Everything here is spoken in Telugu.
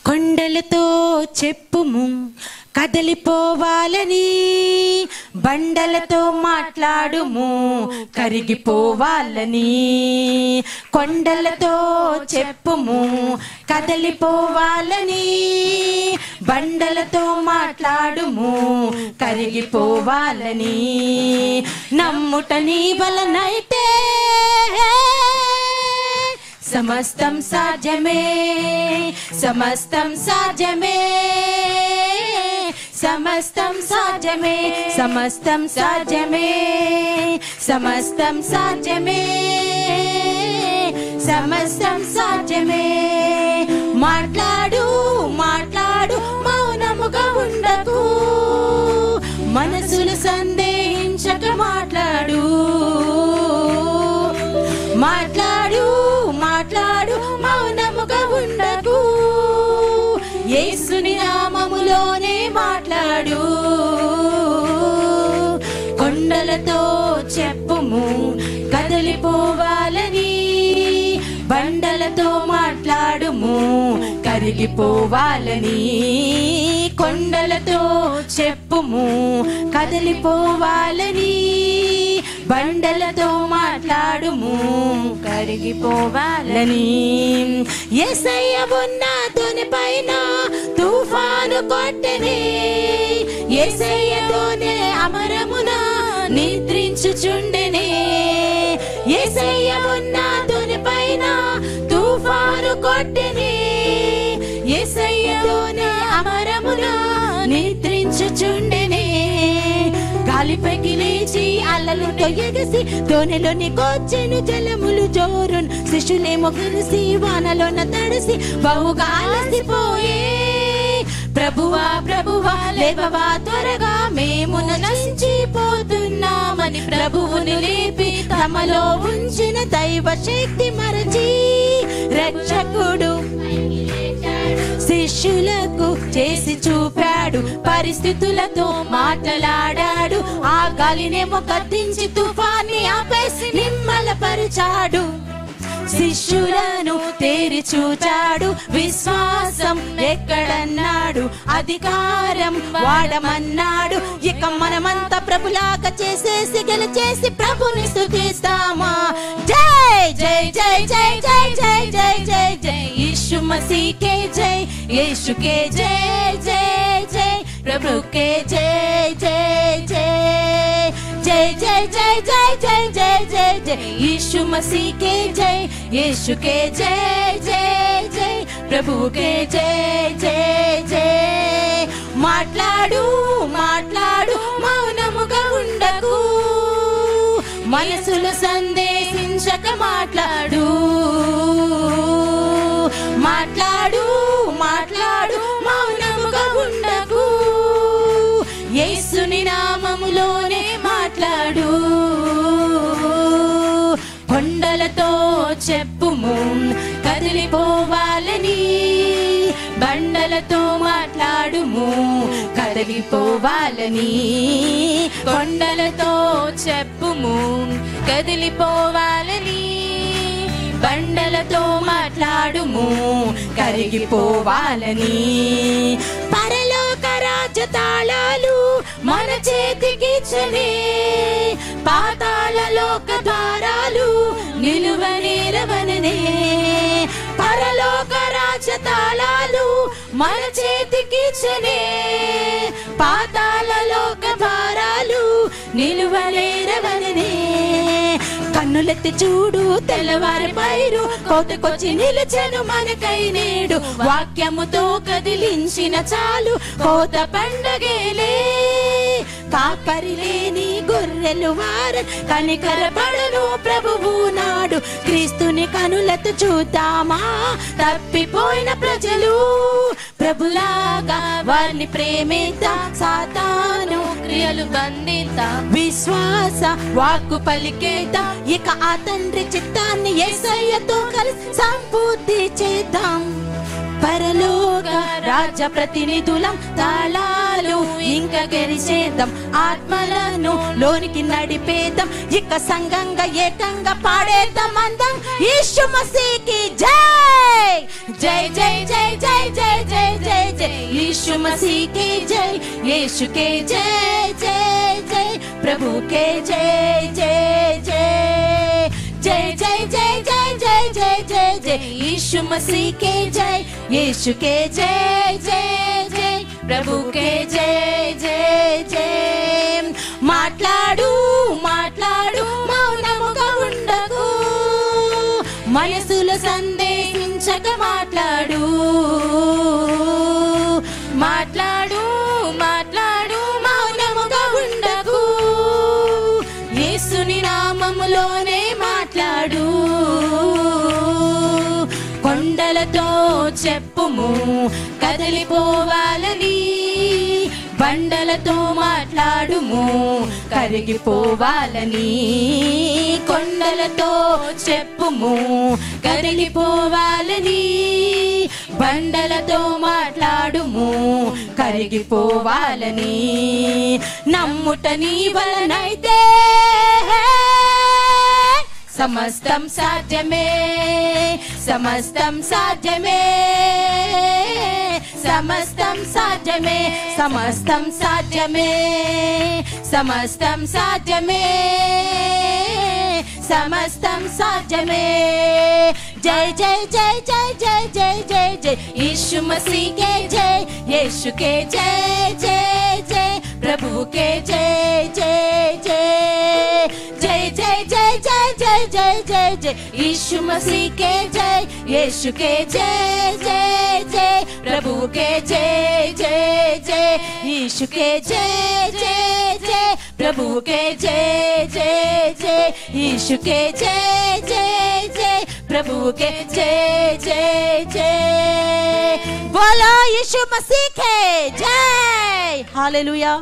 కొండలతో చెప్పుము కదలిపోవాలని, బండలతో మాట్లాడుము కరిగిపోవాలని. కొండలతో చెప్పుము కదలిపోవాలని, బండలతో మాట్లాడుము కరిగిపోవాలని. నమ్ముట నీ వలనైతే సమస్తం సాధ్యమే, సమస్తం సాధ్యమే, సమస్తం సాధ్యమే, సమస్తం సాధ్యమే, సమస్తం సాధ్యమే, సమస్తం సాధ్యమే. మాట్లాడు మాట్లాడు మౌనముగా ఉండకు, మనసులు సందేహించక మాట్లాడు. మాట్లాడు మాట్లాడు మౌనముగా ఉండకు, యేసుని నామములోనే మాట్లాడు. కొండలతో చెప్పుము కదలిపోవాలని, బండలతో మాట్లాడుము కరిగిపోవాలని. కొండలతో చెప్పుము కదలిపోవాలని, బండలతో మాట్లాడుము కరిగిపోవాలని. యేసయ్య ఉన్న తోని పైన తుఫాను కొట్టెనే, యేసయ్యతోనే అమరమున నిద్రించుచుండెనే. యేసయ్య ఉన్న తోని పైన తుఫాను కొట్టెనే, యేసయ్యతోనే అమరమున నిద్రించుచుండెనే. గాలిపైకి లేచి అలలుతో ఎగసి దోణిలోనికొచ్చెను జలములు జోరును. శిష్యులేమో కలిసి వానలోన తడిసి బహుగా అలసిపోయే. ప్రభువా ప్రభువా లేవవా త్వరగా, మేము నశించిపోతున్నామని ప్రభువుని లేపి తమలో ఉంచిన దైవ శక్తి మరచి రక్షకుడు శిష్యులకు చేసి చూపాడు. పరిస్థితులతో మాట్లాడాడు, ఆ గాలినేమో కత్తించి తుఫాన్ని ఆపేసి నిమ్మలపరిచాడు. శిష్యులను తేరి చూచాడు, విశ్వాసం ఎక్కడన్నాడు, అధికారం వాడమన్నాడు. ఇక మనమంతా ప్రభులాగా చేసేసి గెలిచేసి ప్రభుని స్తుతిస్తామా. జై జై జై జై జై జై జై జై జై यीशु मसीह के जय, यीशु के जय जय जय, प्रभु के जय जय जय, जय जय जय जय जय जय जय जय, यीशु मसीह के जय, यीशु के जय जय जय, प्रभु के जय जय जय. మాట్లాడు మాట్లాడు మౌనముగా ఉండకు, మనసులు సందేహించక మాట్లాడు. మాట్లాడు మాట్లాడు మౌనముగా ఉండకు, యేసుని నామములోనే మాట్లాడు. కొండలతో చెప్పుము కదిలిపోవాలని, బండలతో మాట్లాడుము కదిలిపోవాలని. కొండలతో చెప్పుము కదిలిపోవాలని, బండలతో మాట్లాడుము కరిగిపోవాలని. పరలోక రాజ్య తాళాలు మన చేతికిచ్చనే, పాతాళలోక ద్వారాలు నిలువనేరవననే. పరలోక రాజ్య తాళాలు మన చేతికిచ్చనే, పాతాళలోక ద్వారాలు నిలువనేరవననే. కన్నులెత్తి చూడు తెల్లవారి పైరు, కోతకొచ్చి నిలిచెను మనకై నేడు. వాక్యముతో కదిలించిన చాలు కోత పండగేలే. కాపరి లేని గొర్రెలు వారు కనికరపడను ప్రభువు నాడు. క్రీస్తుని కనులతో చూద్దామా తప్పిపోయిన ప్రజలు, ప్రభులాగా వారిని ప్రేమిద్దాం. సాతాను క్రియలు బంధిద్దాం, విశ్వాస వాక్కు పలికేద్దాం. ఇక ఆ తండ్రి చిత్తాన్ని యేసయ్యతో కలిసి సంపూర్తి చేద్దాం. పరలోక రాజ్య ప్రతినిధులం, తాళాలు ఇంకా గెలిచేద్దాం. ఆత్మలను లోనికి నడిపేద్దాం, ఇక సంఘంగా ఏకంగా పాడేద్దాం అందం. యేసు మసీహ్కి జై జై జై జై జై జై జై यीशु मसीह के जय, यीशु के जय जय जय, प्रभु के जय जय जय, जय जय जय जय जय जय जय जय, यीशु मसीह के जय, यीशु के जय जय जय, प्रभु के जय जय जय. మాట్లాడు మాట్లాడు మౌనముగా ఉండకు, మనసులో సందేహించక మాట్లాడు, మాట్లాడు మాట్లాడు మౌనముగా ఉండకు, యేసుని నామములోనే మాట్లాడు. కొండలతో చెప్పుము కదిలిపోవాలని, బండలతో మాట్లాడుము కరిగిపోవాలని. కొండలతో చెప్పుము కరిగిపోవాలని, బండలతో మాట్లాడుము కరిగిపోవాలని. నమ్ముట నీ వలనైతే సమస్తం సాధ్యమే, సమస్తం సాధ్యమే, సమస్తం సాధ్యమే, సమస్తం సాధ్యమే, సమస్తం సాధ్యమే, సమస్తం సాధ్యమే. जय जय जय जय जय जय जय जय, यीशु मसीह के जय, यीशु के जय जय जय, प्रभु के जय जय जय, जय जय जय जय जय जय जय जय, यीशु मसीह के जय, यीशु के जय जय जय, प्रभु के जय जय जय, यीशु के जय जय जय, प्रभु के जय जय जय, यीशु के जय जय जय, प्रभु के जय जय जय. बोलो यीशु मसीह के जय. हालेलुया.